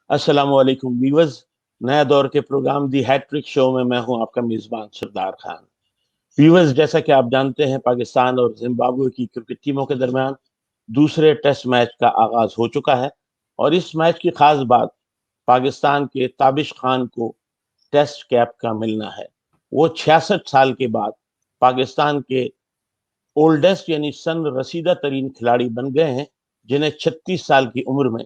अस्सलाम वालेकुम व्यूअर्स। नया दौर के प्रोग्राम दी हैट्रिक शो में मैं हूं आपका मेजबान सरदार खान। व्यूअर्स, जैसा कि आप जानते हैं, पाकिस्तान और जिम्बाब्वे की क्रिकेट टीमों के दरमियान दूसरे टेस्ट मैच का आगाज हो चुका है और इस मैच की खास बात पाकिस्तान के ताबिश खान को टेस्ट कैप का मिलना है। वो 66 साल के बाद पाकिस्तान के ओल्डेस्ट यानी सन रसीदा तरीन खिलाड़ी बन गए हैं, जिन्हें 36 साल की उम्र में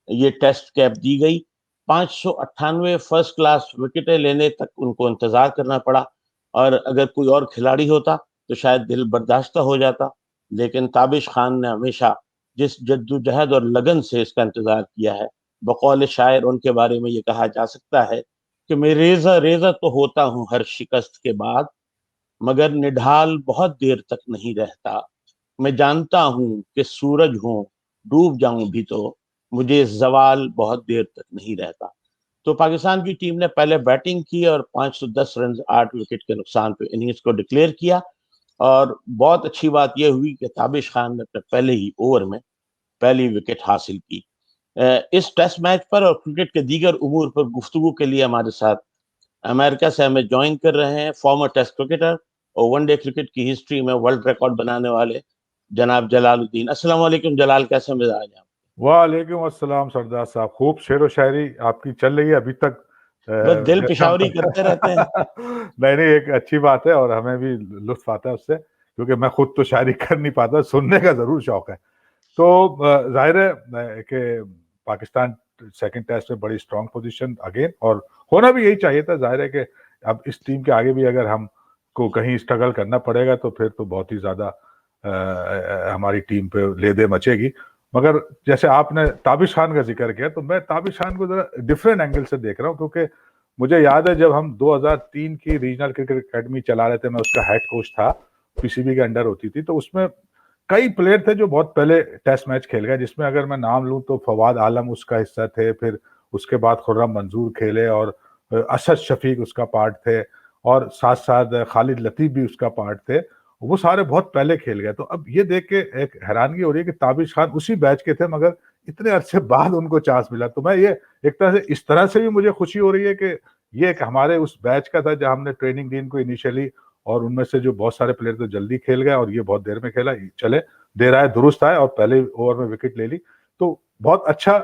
ये टेस्ट कैप दी गई। 598 फर्स्ट क्लास विकेटें लेने तक उनको इंतजार करना पड़ा और अगर कोई और खिलाड़ी होता तो शायद दिल बर्दाश्त हो जाता, लेकिन ताबिश खान ने हमेशा जिस जद्दोजहद और लगन से इसका इंतजार किया है, बकौल शायर उनके बारे में ये कहा जा सकता है कि मैं रेजा रेजा तो होता हूँ हर शिकस्त के बाद, मगर निढाल बहुत देर तक नहीं रहता। मैं जानता हूं कि सूरज हूं, डूब जाऊं भी तो मुझे जवाल बहुत देर तक नहीं रहता। तो पाकिस्तान की टीम ने पहले बैटिंग की और 510 रन 8 विकेट के नुकसान पे इनिंग्स को डिक्लेयर किया। और बहुत अच्छी बात यह हुई कि ताबिश खान ने अपने पहले ही ओवर में पहली विकेट हासिल की। इस टेस्ट मैच पर और क्रिकेट के दीगर उमूर पर गुफ्तगू के लिए हमारे साथ अमेरिका से हमें ज्वाइन कर रहे हैं फॉर्मर टेस्ट क्रिकेटर और वनडे क्रिकेट की हिस्ट्री में वर्ल्ड रिकॉर्ड बनाने वाले जनाब जलालुद्दीन। अस्सलाम वालेकुम जलाल, कैसे मिजाज हैं? वालेकुम अस्सलाम सरदार साहब। खूब शेर व शायरी आपकी चल रही है अभी तक। बस दिल जैसे हम पेशावरी करते रहते हैं। नहीं नहीं, एक अच्छी बात है और हमें भी लुत्फ आता है उससे, क्योंकि मैं खुद तो शायरी कर नहीं पाता, सुनने का जरूर शौक है। तो जाहिर है कि पाकिस्तान सेकंड टेस्ट में बड़ी स्ट्रांग पोजीशन अगेन, और होना भी यही चाहिए था। जाहिर है कि अब इस टीम के आगे भी अगर हम को कहीं स्ट्रगल करना पड़ेगा तो फिर तो बहुत ही ज्यादा हमारी टीम पे लेदे मचेगी। मगर जैसे आपने ताबिश खान का जिक्र किया, तो मैं ताबिश खान को जरा डिफरेंट एंगल से देख रहा हूँ, क्योंकि मुझे याद है जब हम 2003 की रीजनल क्रिकेट एकेडमी चला रहे थे, मैं उसका हेड कोच था, पीसीबी के अंडर होती थी, तो उसमें कई प्लेयर थे जो बहुत पहले टेस्ट मैच खेल गए, जिसमें अगर मैं नाम लूं तो फवाद आलम उसका हिस्सा थे, फिर उसके बाद खुर्रम मंजूर खेले और असद शफीक उसका पार्ट थे, और साथ साथ खालिद लतीफ भी उसका पार्ट थे। वो सारे बहुत पहले खेल गए। तो अब ये देख के एक हैरानगी हो रही है कि ताबिश खान उसी बैच के थे, मगर इतने अरसे बाद उनको चांस मिला। तो मैं ये एक तरह से इस तरह से भी मुझे खुशी हो रही है कि ये एक हमारे उस बैच का था जहां हमने ट्रेनिंग दी इनको इनिशियली, और उनमें से जो बहुत सारे प्लेयर तो जल्दी खेल गए और ये बहुत देर में खेला। चले, देर आए दुरुस्त आए, और पहले ओवर में विकेट ले ली, तो बहुत अच्छा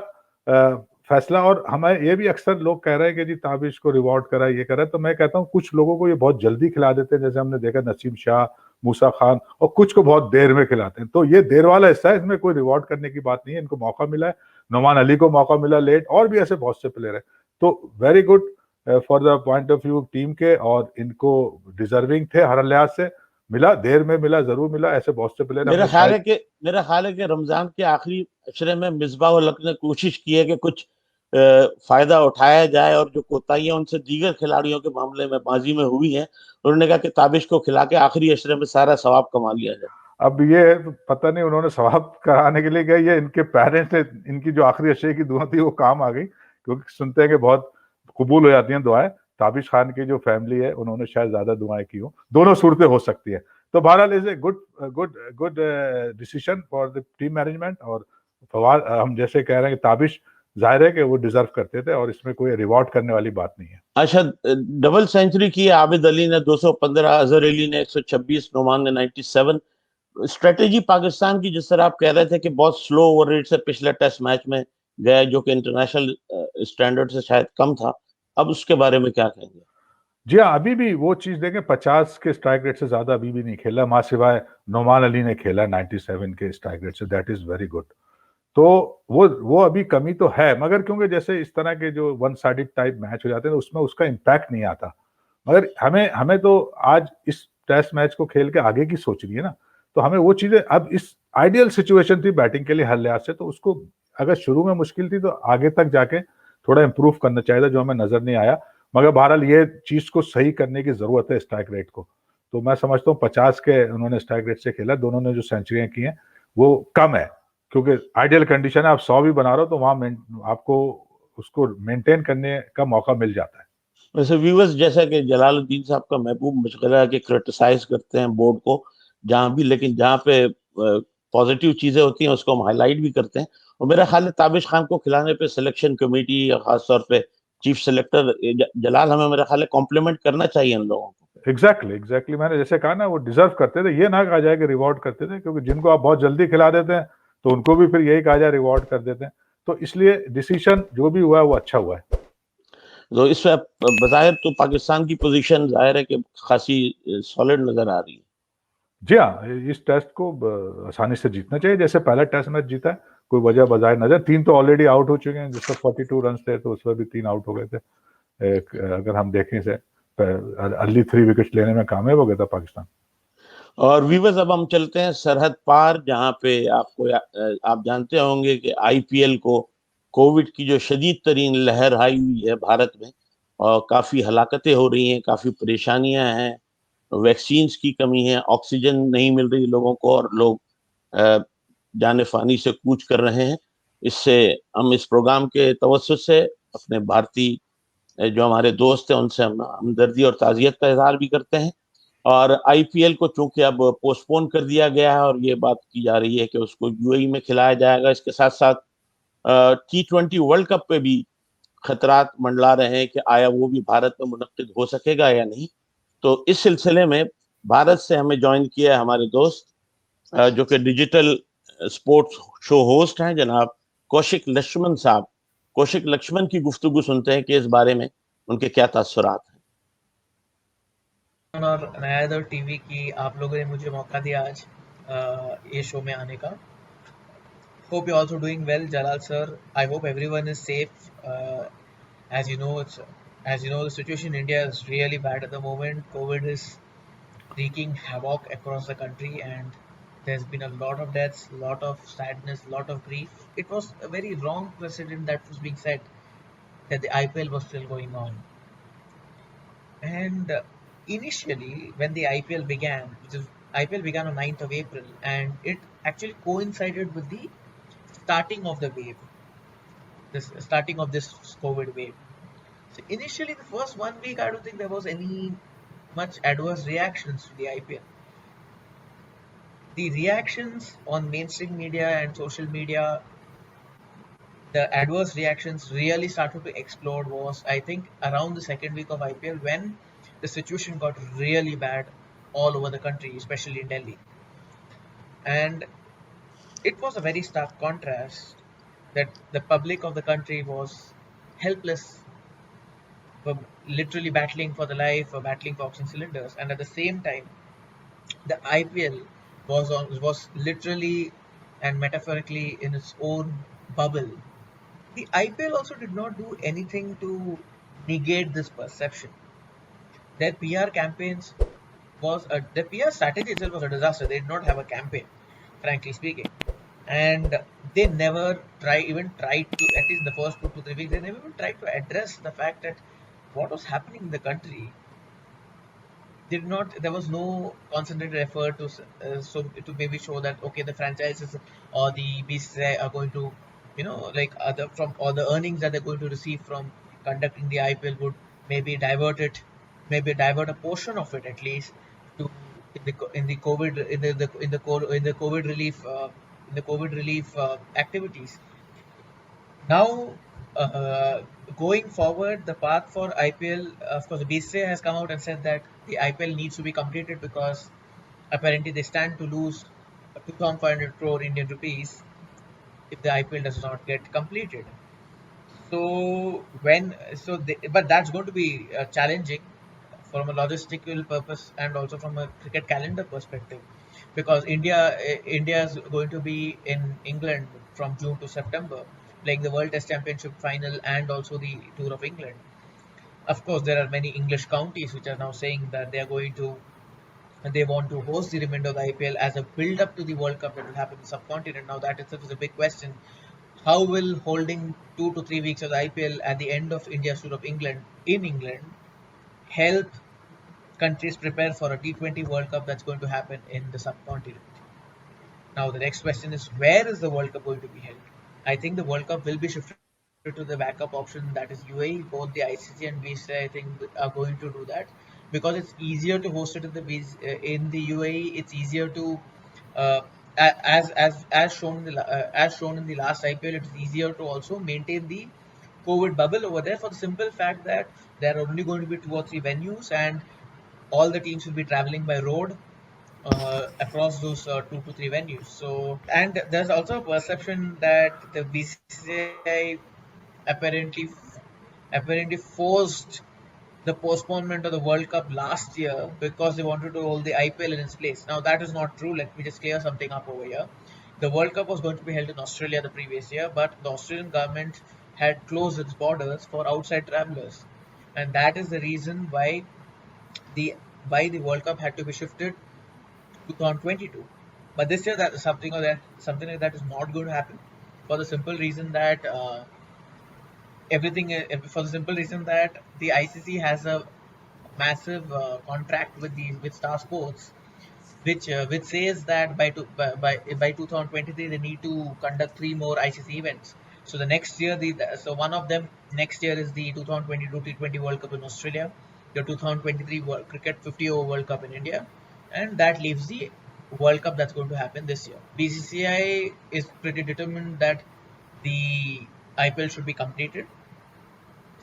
फैसला। और हमें ये भी अक्सर लोग कह रहे हैं कि जी ताबिश को रिवॉर्ड करा, ये करा, तो मैं कहता हूँ कुछ लोगों को ये बहुत जल्दी खिला देते हैं, जैसे हमने देखा नसीम शाह, मूसा खान, और कुछ को बहुत देर में खिलाते हैं। तो ये देर वाला हिस्सा है, इसमें कोई रिवॉर्ड करने की बात नहीं है। इनको मौका मिला है, नोमान अली को मौका मिला लेट, और भी ऐसे बहुत से प्लेयर है। तो very good for the point of view team के, और इनको डिजर्विंग थे हर लिहाज से। मिला, देर में मिला, जरूर मिला। ऐसे बहुत से प्लेयर मेरा हमने ख्याल शायद। है कि मेरा ख्याल है कि रमजान के आखिरी अशरे में मिसबाह उल हक ने कोशिश की है कि कुछ फायदा उठाया जाए और जो कोताहियां उनसे दीगर खिलाड़ियों के मामले में माजी में हुई हैं, उन्होंने कहा कि ताबिश को खिला के आखिरी अशरे में सारा सवाब कमा लिया जाए। अब ये तो पता नहीं उन्होंने सवाब कराने के लिए गए, ये इनके पेरेंट्स ने, इनकी जो आखिरी अशरे की दुआ थी वो काम आ गई, क्योंकि सुनते हैं कि बहुत कबूल हो जाती हैं दुआएं। ताबिश खान की जो फैमिली है उन्होंने शायद ज्यादा दुआएं की हो, दोनों सूरतें हो सकती है। तो बहरहाल is a good good good decision for the team management. और फवाद, हम जैसे कह रहे हैं कि ताबिश, जाहिर है कि वो डिजर्व करते थे, और इसमें कोई रिवॉर्ड करने वाली बात नहीं है। अच्छा, डबल सेंचुरी की है आबिद अली ने 215, अजहर अली ने 126, नुमान ने 97। स्ट्रेटेजी पाकिस्तान की, जिस तरह आप कह रहे थे कि बहुत स्लो ओवर रेट से पिछले टेस्ट मैच में गया, जो कि इंटरनेशनल स्टैंडर्ड से शायद कम था, अब उसके बारे में क्या कहेंगे? जी हाँ, अभी भी वो चीज देखें, 50 के स्ट्राइक रेट से ज्यादा अभी भी नहीं खेला, माँ सिवाय नोमान अली ने खेला 97 के स्ट्राइक रेट से। That is very good. तो वो अभी कमी तो है, मगर क्योंकि जैसे इस तरह के जो वन साइडेड टाइप मैच हो जाते हैं, उसमें उसका इम्पैक्ट नहीं आता। मगर हमें हमें तो आज इस टेस्ट मैच को खेल के आगे की सोचनी है ना। तो हमें वो चीजें, अब इस आइडियल सिचुएशन थी बैटिंग के लिए हर लिहाज से, तो उसको अगर शुरू में मुश्किल थी तो आगे तक जाके थोड़ा इंप्रूव करना चाहिए था, जो हमें नजर नहीं आया। मगर बहरहाल ये चीज को सही करने की जरूरत है, स्ट्राइक रेट को। तो मैं समझता हूँ 50 के उन्होंने स्ट्राइक रेट से खेला, दोनों ने जो सेंचुरियां की हैं वो कम है, क्योंकि आइडियल कंडीशन है, आप 100 भी बना रहे हो तो वहां आपको उसको मेंटेन करने का मौका मिल जाता है। वैसे व्यूअर्स, जैसा कि जलालुद्दीन साहब का महबूब मशगला है कि क्रिटिसाइज करते हैं बोर्ड को जहां भी, लेकिन जहां पे पॉजिटिव चीजें होती हैं उसको हम हाईलाइट भी करते हैं। और मेरा ख्याल है ताबिश खान को खिलाने पे सिलेक्शन कमेटी और खासतौर पे चीफ सेलेक्टर जलाल, हमें मेरा ख्याल है कॉम्प्लीमेंट करना चाहिए इन लोगों को। एग्जैक्टली मैंने जैसे कहा ना, वो डिजर्व करते थे, ये ना कहा जाए कि रिवॉर्ड करते थे, क्योंकि जिनको आप बहुत जल्दी खिला देते हैं तो उनको भी फिर यही कहा जाए रिवॉर्ड कर देते हैं। तो इसलिए डिसीजन जो भी हुआ है वो अच्छा हुआ है। तो इस बज़ाहिर तो पाकिस्तान की पोजीशन जाहिर है कि खासी सॉलिड नजर आ रही है। जी हाँ, इस टेस्ट को आसानी से जीतना चाहिए, जैसे पहला टेस्ट मैच जीता है, कोई वजह बजाय नजर। 3 तो ऑलरेडी आउट हो चुके हैं, जिसमें 42 रन थे, तो उसमें भी 3 आउट हो गए थे। अगर हम देखें से अर्ली 3 विकेट लेने में कामयाब हो गया था पाकिस्तान। और वीवर्स, अब हम चलते हैं सरहद पार, जहां पे आप जानते होंगे कि आईपीएल को कोविड की जो शदीद तरीन लहर आई हुई है भारत में, और काफी हलाकतें हो रही हैं, काफी परेशानियां हैं, वैक्सीन की कमी है, ऑक्सीजन नहीं मिल रही लोगों को, और लोग जाने फानी से कूच कर रहे हैं। इससे हम इस प्रोग्राम के तवज्जुह से अपने भारतीय जो हमारे दोस्त हैं उनसे हम हमदर्दी और ताज़ियत का इजहार भी करते हैं। और आईपीएल को चूंकि अब पोस्टपोन कर दिया गया है, और ये बात की जा रही है कि उसको यूएई में खिलाया जाएगा, इसके साथ साथ T20 वर्ल्ड कप पे भी खतरात मंडरा रहे हैं कि आया वो भी भारत में मुनक्किद हो सकेगा या नहीं। तो इस सिलसिले में भारत से हमें ज्वाइन किया है हमारे दोस्त जो कि डिजिटल स्पोर्ट्स शो होस्ट हैं, जनाब कौशिक लक्ष्मण साहब। कौशिक लक्ष्मण की गुफ्तगू सुनते हैं कि इस बारे में उनके क्या तासुरात हैं। और नया दौर टीवी की आप लोगों ने मुझे मौका दिया आज ये शो में आने का। Hope you're also doing well, Jalal sir. I hope everyone is safe. As you know, the situation in India is really bad at the moment. COVID is wreaking havoc across the country, and there's been a lot of deaths, a lot of sadness, a lot of grief. It was a very wrong precedent that was being set that the IPL was still going on. And initially, when the IPL began, IPL began on 9th of April, and it actually coincided with the starting of the wave, this starting of this COVID wave. So initially, the first 1 week, I don't think there was any much adverse reactions to the IPL. The reactions on mainstream media and social media, the adverse reactions really started to explode was, I think, around the second week of IPL, when the situation got really bad all over the country, especially in Delhi. And it was a very stark contrast that the public of the country was helpless, were literally battling for the life, or battling for oxygen cylinders, and at the same time, the IPL was literally and metaphorically in its own bubble. The IPL also did not do anything to negate this perception. Their PR campaigns their PR strategy itself was a disaster. They did not have a campaign, frankly speaking, and they never even tried to, at least in the first 2 to 3 weeks, they never even tried to address the fact that what was happening in the country. Did not There was no concentrated effort to maybe show that, okay, the franchises or the BCCI are going to, like other from all the earnings that they're going to receive from conducting the IPL would maybe divert a portion of it, at least, to in the COVID in the COVID relief activities. Now, going forward, the path for IPL, of course, the BCCI has come out and said that the IPL needs to be completed because apparently they stand to lose 2,500 crore Indian rupees if the IPL does not get completed. But that's going to be challenging from a logistical purpose and also from a cricket calendar perspective, because India is going to be in England from June to September, playing the World Test Championship final and also the Tour of England. Of course, there are many English counties which are now saying that they want to host the remainder of the IPL as a build up to the World Cup that will happen in the subcontinent. Now, that itself is a big question. How will holding 2 to 3 weeks of the IPL at the end of India's Tour of England in England help countries prepare for a T20 World Cup that's going to happen in the subcontinent? Now, the next question is, where is the World Cup going to be held? I think the World Cup will be shifted to the backup option, that is UAE. Both the ICC and BCCI, I think, are going to do that because it's easier to host it in the UAE. It's easier to as shown in the last IPL, it's easier to also maintain the COVID bubble over there, for the simple fact that there are only going to be 2 or 3 venues, and all the teams will be traveling by road across those 2 to 3 venues. So, and there's also a perception that the BCCI apparently forced the postponement of the World Cup last year because they wanted to hold the IPL in its place. Now that is not true. Let me just clear something up over here. The World Cup was going to be held in Australia the previous year, but the Australian government had closed its borders for outside travelers, and that is the reason the why the World Cup had to be shifted to 2022. But this year, that something like that is not going to happen, for the simple reason that the ICC has a massive contract with Star Sports, which says that by 2023 they need to conduct 3 more ICC events. So the next year, so one of them next year is the 2022 T20 World Cup in Australia, the 2023 Cricket 50 over World Cup in India, and that leaves the World Cup that's going to happen this year. BCCI is pretty determined that the IPL should be completed.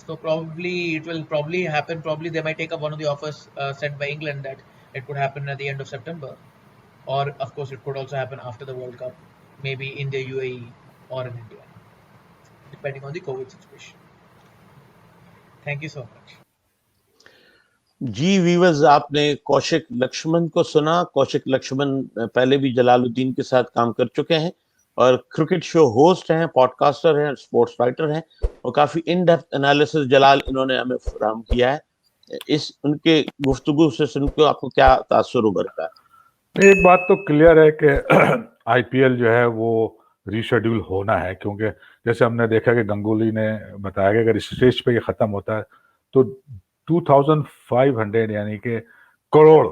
So probably it will probably happen. Probably they might take up one of the offers sent by England that it could happen at the end of September, or of course it could also happen after the World Cup, maybe in the UAE or in India, depending on the COVID situation. Thank you so much. जी viewers, आपने कौशिक लक्ष्मण को सुना। कौशिक लक्ष्मण पहले भी जलालुद्दीन के साथ काम कर चुके हैं और क्रिकेट शो होस्ट हैं, पॉडकास्टर हैं, स्पोर्ट्स राइटर हैं और काफी इन डेप्थ एनालिसिस जलाल इन्होंने हमें फराहम किया है। इस उनके गुफ्तगू से सुनकर आपको क्या तासुर उभरता है? एक बात तो क्लियर है कि आईपीएल जो है वो रीशेड्यूल होना है, क्योंकि जैसे हमने देखा कि गंगुली ने बताया कि अगर इस स्टेज पे ये खत्म होता है तो 2500 यानी कि करोड़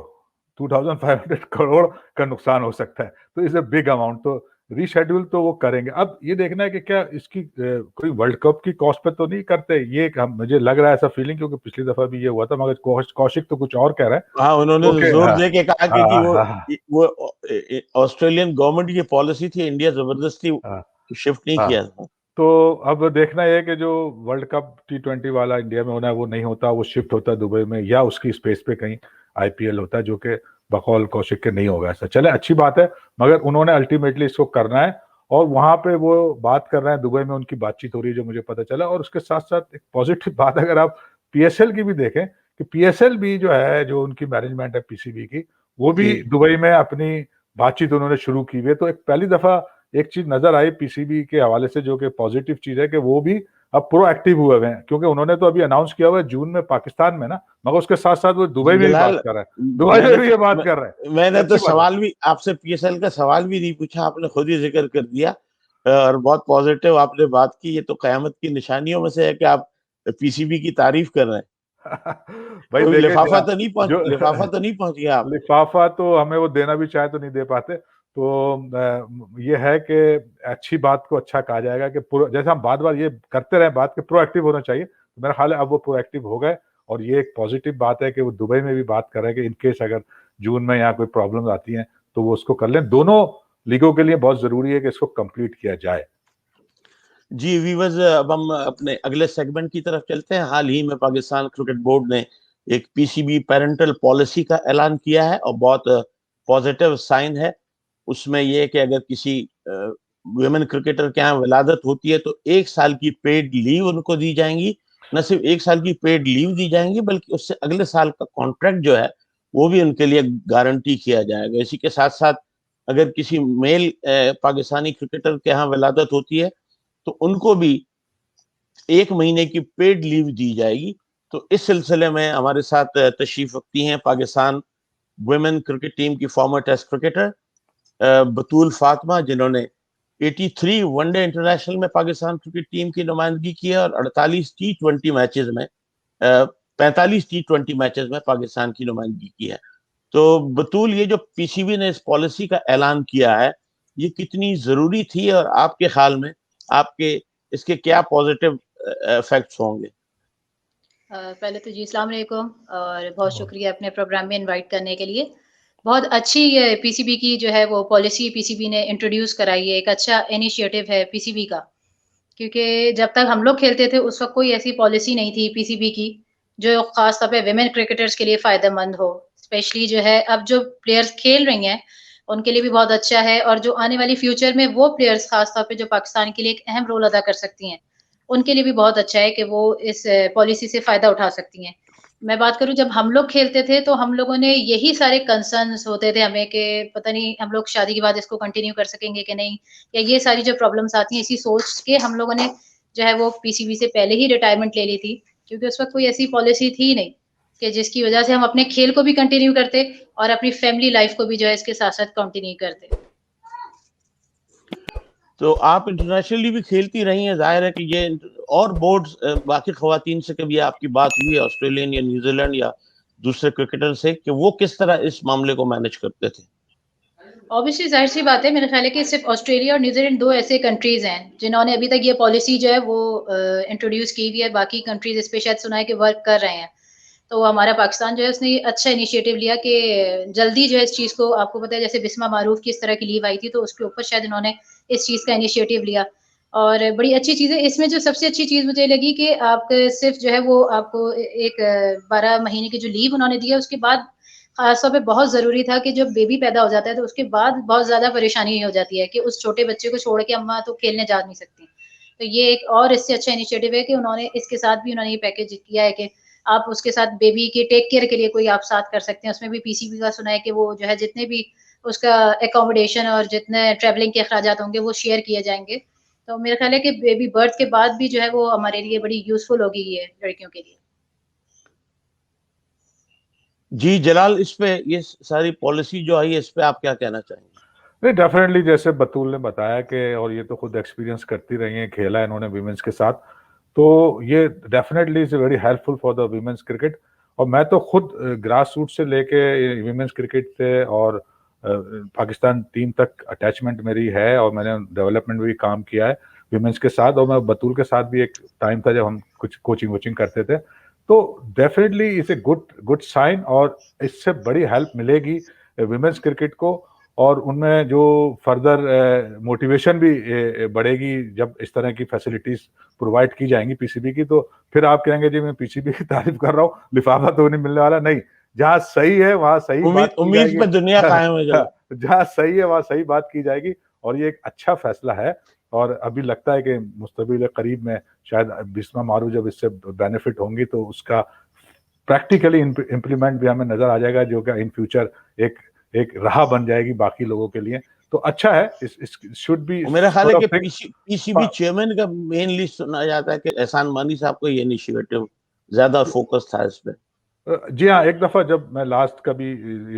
2500 करोड़ का नुकसान हो सकता है। तो इज अ बिग अमाउंट। तो रीशेड्यूल तो वो करेंगे। अब ये देखना है कि क्या इसकी कोई वर्ल्ड कप की कॉस्ट पे तो नहीं करते, ये मुझे लग रहा है ऐसा फीलिंग, क्योंकि पिछली दफा भी ये हुआ था, मगर कौशिक तो कुछ और कह रहा है। हाँ, उन्होंने जोर दे के कहा कि वो ऑस्ट्रेलियन गवर्नमेंट की पॉलिसी थी, इंडिया जबरदस्ती शिफ्ट नहीं किया था। तो अब देखना है कि जो वर्ल्ड कप T20 वाला इंडिया में होना है वो नहीं होता, वो शिफ्ट होता है दुबई में, या उसकी स्पेस पे कहीं आईपीएल होता है, जो कि बकौल कौशिक के नहीं होगा। ऐसा चले, अच्छी बात है, मगर उन्होंने अल्टीमेटली इसको करना है और वहां पे वो बात कर रहे हैं, दुबई में उनकी बातचीत हो रही है जो मुझे पता चला। और उसके साथ साथ एक पॉजिटिव बात अगर आप पीएसएल की भी देखें कि पीएसएल भी जो है, जो उनकी मैनेजमेंट है पीसीबी की, वो भी दुबई में अपनी बातचीत उन्होंने शुरू की है। तो एक पहली दफा एक चीज नजर आई पीसीबी के हवाले से जो कि पॉजिटिव चीज है कि वो भी अब प्रोएक्टिव हुए हैं, क्योंकि उन्होंने तो अभी अनाउंस किया हुआ है जून में पाकिस्तान में ना, मगर उसके साथ साथ वो दुबई में भी बात कर रहा है, दुबई में भी ये बात कर रहा है। मैंने तो सवाल भी आपसे पीएसएल का सवाल भी नहीं पूछा, आपने खुद ही जिक्र कर दिया और बहुत पॉजिटिव आपने बात की। ये तो कयामत की निशानियों में से है कि आप पीसीबी की तारीफ कर रहे हैं। भाई तो लिफाफा तो नहीं पहुंच गया आप? लिफाफा तो हमें वो देना भी चाहे तो नहीं दे पाते। तो ये है कि अच्छी बात को अच्छा कहा जाएगा कि जैसे हम बार बार ये करते रहे बात कि प्रोएक्टिव होना चाहिए, तो मेरा ख्याल है अब वो प्रोएक्टिव हो गए। और ये एक पॉजिटिव बात है कि वो दुबई में भी बात कर रहे हैं कि इनकेस अगर जून में यहाँ कोई प्रॉब्लम आती है तो वो उसको कर लें। दोनों लीगों के लिए बहुत जरूरी है कि इसको कंप्लीट किया जाए। जी वीवर्स, अब हम अपने अगले सेगमेंट की तरफ चलते हैं। हाल ही में पाकिस्तान क्रिकेट बोर्ड ने एक पीसीबी पेरेंटल पॉलिसी का ऐलान किया है और बहुत पॉजिटिव साइन है। उसमें यह है कि अगर किसी वुमेन क्रिकेटर के यहाँ विलादत होती है तो 1 साल की पेड लीव उनको दी जाएंगी। न सिर्फ 1 साल की पेड लीव दी जाएंगी, बल्कि उससे अगले साल का कॉन्ट्रैक्ट जो है वो भी उनके लिए गारंटी किया जाएगा। इसी के साथ साथ अगर किसी मेल पाकिस्तानी क्रिकेटर के यहाँ विलादत होती है तो उनको भी 1 महीने की पेड लीव दी जाएगी। तो इस सिलसिले में हमारे साथ तशरीफ रखती हैं पाकिस्तान वुमेन क्रिकेट टीम की फॉर्मर टेस्ट क्रिकेटर बतूल फातिमा, जिन्होंने 83 वनडे इंटरनेशनल में पाकिस्तान क्रिकेट टीम की नुमाइंदगी की है और 48 T20 मैचेस में 45 T20 मैचेस में पाकिस्तान की नुमाइंदगी की है। तो बतूल, ये जो पीसीबी ने इस पॉलिसी का ऐलान किया है, ये कितनी जरूरी थी और आपके ख्याल में आपके इसके क्या पॉजिटिव इफेक्ट्स होंगे? पहले तो जी अस्सलाम वालेकुम और बहुत शुक्रिया अपने प्रोग्राम में इनवाइट करने के लिए। बहुत अच्छी ये पीसीबी की जो है वो पॉलिसी पीसीबी ने इंट्रोड्यूस कराई है, एक अच्छा इनिशिएटिव है पीसीबी का। क्योंकि जब तक हम लोग खेलते थे उस वक़्त कोई ऐसी पॉलिसी नहीं थी पीसीबी की, जो ख़ास तौर पे विमेन क्रिकेटर्स के लिए फ़ायदेमंद हो। स्पेशली जो है अब जो प्लेयर्स खेल रही हैं, उनके लिए भी बहुत अच्छा है और जो आने वाली फ्यूचर में वो प्लेयर्स ख़ास तौर पे जो पाकिस्तान के लिए एक अहम रोल अदा कर सकती हैं, उनके लिए भी बहुत अच्छा है कि वो इस पॉलिसी से फ़ायदा उठा सकती हैं। मैं बात करूँ जब हम लोग खेलते थे तो हम लोगों ने यही सारे कंसर्न्स होते थे हमें कि पता नहीं हम लोग शादी के बाद इसको कंटिन्यू कर सकेंगे कि नहीं, या ये सारी जो प्रॉब्लम्स आती हैं इसी सोच के हम लोगों ने जो है वो पीसीबी से पहले ही रिटायरमेंट ले ली थी, क्योंकि उस वक़्त कोई ऐसी पॉलिसी थी नहीं कि जिसकी वज़ह से हम अपने खेल को भी कंटिन्यू करते और अपनी फैमिली लाइफ़ को भी जो है इसके साथ-साथ कंटिन्यू करते। तो आप इंटरनेशनली भी खेलती रही हैं, जाहिर है कि ये और बोर्ड्स बाकी खवातीन से कभी आपकी बात हुई है, ऑस्ट्रेलियन या न्यूजीलैंड या दूसरे क्रिकेटर से, कि वो किस तरह इस मामले को मैनेज करते थे? ऑब्वियसली ज़ाहिर-सी बात है, मेरा ख़्याल है कि सिर्फ़ ऑस्ट्रेलिया और न्यूज़ीलैंड 2 ऐसे कंट्रीज़ हैं, जिन्होंने अभी तक ये पॉलिसी जो है वो इंट्रोड्यूस की हुई है, बाकी कंट्रीज़ इस पे शायद सुना है कि वर्क कर रहे हैं। तो हमारा पाकिस्तान जो है उसने ये अच्छा इनिशिएटिव लिया कि जल्दी जो है इस चीज़ को, आपको पता है जैसे बिस्मा मारूफ की इस तरह की लीव आई थी, तो उसके ऊपर शायद इन्होंने इस चीज़ का इनिशिएटिव लिया और बड़ी अच्छी चीज़ है। इसमें जो सबसे अच्छी चीज़ मुझे लगी कि आप सिर्फ़ जो है वो आपको एक 12 महीने की जो लीव उन्होंने दी है, उसके बाद ख़ास तौर पे बहुत ज़रूरी था कि जब बेबी पैदा हो जाता है, तो उसके बाद बहुत ज़्यादा परेशानी हो जाती है कि उस छोटे बच्चे को छोड़ के अम्मा तो खेलने जा नहीं सकती। तो ये एक और इससे अच्छा इनिशिएटिव है कि उन्होंने इसके साथ भी उन्होंने ये पैकेज किया है कि आप उसके साथ बेबी के टेक केयर के लिए कोई आप साथ कर सकते हैं। उसमें भी पीसीबी का सुना है कि वो जो है जितने भी उसका अकोमोडेशन और जितने ट्रैवलिंग के अखराजात होंगे वो शेयर किए जाएँगे। तो मेरा ख़्याल है कि बेबी बर्थ के बाद भी जो है वो हमारे लिए बड़ी यूज़फुल होगी ये लड़कियों के लिए। जी, जलाल, इस पे ये सारी पॉलिसी जो आई है, इस पे आप क्या कहना चाहेंगे? नहीं, डेफिनेटली जैसे बतूल ने बताया कि, और ये तो खुद एक्सपीरियंस करती रही हैं, खेला है इन्होंने वीमेंस के साथ, तो ये definitely is very helpful for the women's cricket. और मैं तो खुद ग्रास रूट से लेके वीमेंस क्रिकेट से और पाकिस्तान टीम तक अटैचमेंट मेरी है, और मैंने डेवलपमेंट में भी काम किया है वीमेंस के साथ, और मैं बतूल के साथ भी एक टाइम था जब हम कुछ कोचिंग वोचिंग करते थे। तो definitely is a good sign, और इससे बड़ी हेल्प मिलेगी वीमेंस क्रिकेट को, और उनमें जो फर्दर मोटिवेशन भी बढ़ेगी जब इस तरह की फैसिलिटीज प्रोवाइड की जाएंगी पीसीबी की। तो फिर आप कहेंगे जी मैं पीसीबी की तारीफ कर रहा हूँ, लिफाफा तो नहीं मिलने वाला। नहीं, जहाँ सही है वहाँ सही बात की उम्मीद जाएगी। पे दुनिया कायम है जलाल। जहाँ सही है वहाँ सही बात की जाएगी, और ये एक अच्छा फैसला है। और अभी लगता है कि मुस्तबिल करीब में शायद बिस्मा मारू जब इससे बेनिफिट होंगी, तो उसका प्रैक्टिकली इम्प्लीमेंट भी हमें नजर आ जाएगा, जो कि इन फ्यूचर एक राह बन जाएगी बाकी लोगों के लिए। तो अच्छा है, इस शुड बी मेरा ख्याल है कि पीसीबी चेयरमैन का मेनली सुना जाता है कि एहसान मानी साहब को ये इनिशिएटिव ज्यादा फोकस था इस पे। जी हाँ, एक दफा जब मैं लास्ट कभी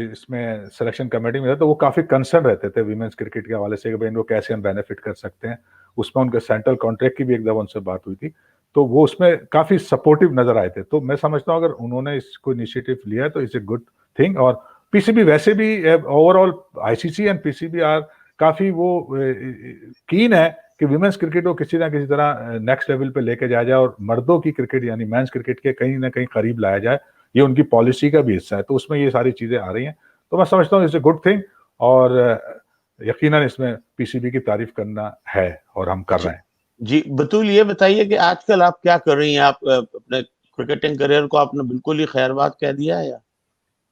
इसमें सिलेक्शन कमेटी में था, तो वो काफी कंसर्न रहते थे वीमेंस क्रिकेट के हवाले से कि भाई इनको कैसे हम बेनिफिट कर सकते हैं। उसमें उनके सेंट्रल कॉन्ट्रैक्ट की भी एक दफा उनसे बात हुई थी, तो वो उसमें काफी सपोर्टिव नजर आए थे। तो मैं समझता हूँ अगर उन्होंने इसको इनिशिएटिव लिया है तो इट्स ए गुड थिंग। और पीसीबी वैसे भी overall ICC and PCB are काफी वो कीन है कि विमेंस क्रिकेट को किसी ना किसी तरह नेक्स्ट लेवल पे लेके जाया जाए, और मर्दों की क्रिकेट यानी मेंस क्रिकेट के कहीं ना कहीं करीब लाया जाए। ये उनकी पॉलिसी का भी हिस्सा है, तो उसमें ये सारी चीजें आ रही हैं। तो मैं समझता हूँ इट्स ए गुड थिंग, और यकीनन इसमें पीसीबी की तारीफ करना है, और हम कर रहे हैं। जी, बतूल ये बताइए कि आजकल आप क्या कर रही हैं? आप अपने क्रिकेटिंग करियर को आपने बिल्कुल ही खैरबाद कह दिया है या?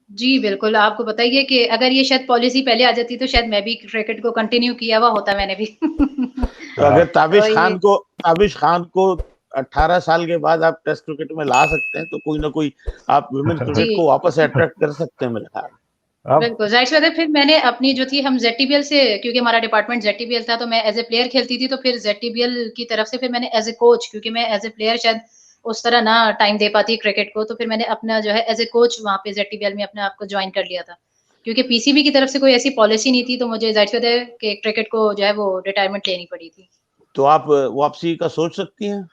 जी, बिल्कुल, आपको बताइए कि अगर ये शायद पॉलिसी पहले आ जाती तो शायद मैं भी क्रिकेट को कंटिन्यू किया हुआ होता मैंने भी। तो अगर ताबिश खान को 18 साल के बाद आप टेस्ट क्रिकेट में ला सकते हैं, तो कोई ना कोई आप वुमेन्स क्रिकेट जी। को वापस अट्रैक्ट कर सकते हैं मेरे ख्याल। बिल्कुल, ज़ाहिर-सी बात है। फिर मैंने अपनी जो थी हम ज़ेडटीबीएल से, क्योंकि हमारा डिपार्टमेंट ज़ेडटीबीएल था, तो मैं एज़ ए प्लेयर खेलती थी, तो फिर ज़ेडटीबीएल की तरफ से फिर मैंने एज़ ए कोच, क्योंकि मैं एज़ ए प्लेयर शायद उस तरह ना टाइम दे पाती क्रिकेट को, तो फिर मैंने अपना जो है एज़ ए कोच वहाँ पे ज़ेडटीबीएल में अपने आप को जॉइन कर लिया था। क्योंकि पीसीबी की तरफ से कोई ऐसी पॉलिसी नहीं थी, तो मुझे ज़ाहिर-सी बात है कि क्रिकेट को जो है वो रिटायरमेंट लेनी पड़ी थी। तो आप वापसी का सोच सकती हैं?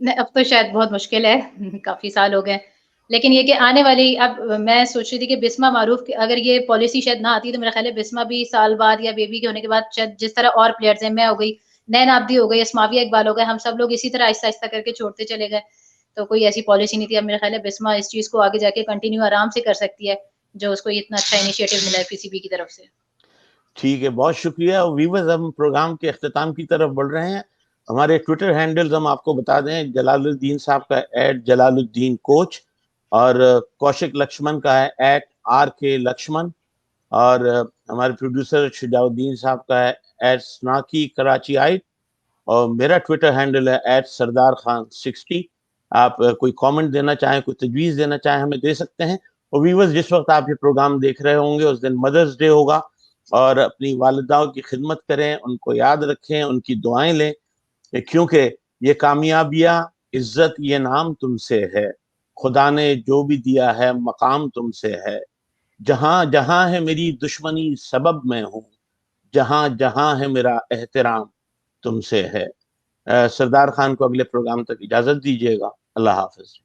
नहीं, अब तो शायद बहुत मुश्किल है, काफ़ी साल हो गए। लेकिन ये कि आने वाली, अब मैं सोच रही थी कि बिस्मा मारूफ की अगर ये पॉलिसी शायद ना आती, तो मेरा ख़्याल है बिस्मा भी साल बाद या बेबी के होने के बाद शायद जिस तरह और प्लेयर्स हैं, मैं हो गई, नैन आब्दी हो गई, अस्माविया इकबाल हो गए, हम सब लोग इसी तरह आहिस्ता-आहिस्ता करके छोड़ते चले गए। तो कोई ऐसी पॉलिसी नहीं थी। अब मेरा ख़्याल है बिस्मा इस चीज़ को आगे जाके कंटिन्यू आराम से कर सकती है। जो उसको इतना अच्छा इनिशिएटिव मिला है पीसीबी की तरफ से। ठीक है, बहुत शुक्रिया। व्यूअर्स, हम प्रोग्राम के अख्ताम की तरफ बढ़ रहे हैं। हमारे ट्विटर हैंडल्स हम आपको बता दें, जलालुद्दीन साहब का @जलालुद्दीन कोच और कौशिक लक्ष्मण का है @RK लक्ष्मण और हमारे प्रोड्यूसर शुजाउद्दीन साहब का है @स्नाकी कराचीआइट और मेरा ट्विटर हैंडल है @सरदार खान 60। आप कोई कमेंट देना चाहें, कोई तजवीज़ देना चाहें, हमें दे सकते हैं। और व्यूअर्स, जिस वक्त आप ये प्रोग्राम देख रहे होंगे उस दिन मदर्स डे होगा और अपनी वालिदाओं की खिदमत करें, उनको याद रखें, उनकी दुआएं लें, क्योंकि ये कामयाबियां, इज्जत, ये नाम तुमसे है। खुदा ने जो भी दिया है मकाम तुमसे है। जहां जहां है मेरी दुश्मनी सबब मैं हूँ, जहां जहां है मेरा एहतराम तुमसे है। सरदार खान को अगले प्रोग्राम तक इजाजत दीजिएगा। अल्लाह हाफिज।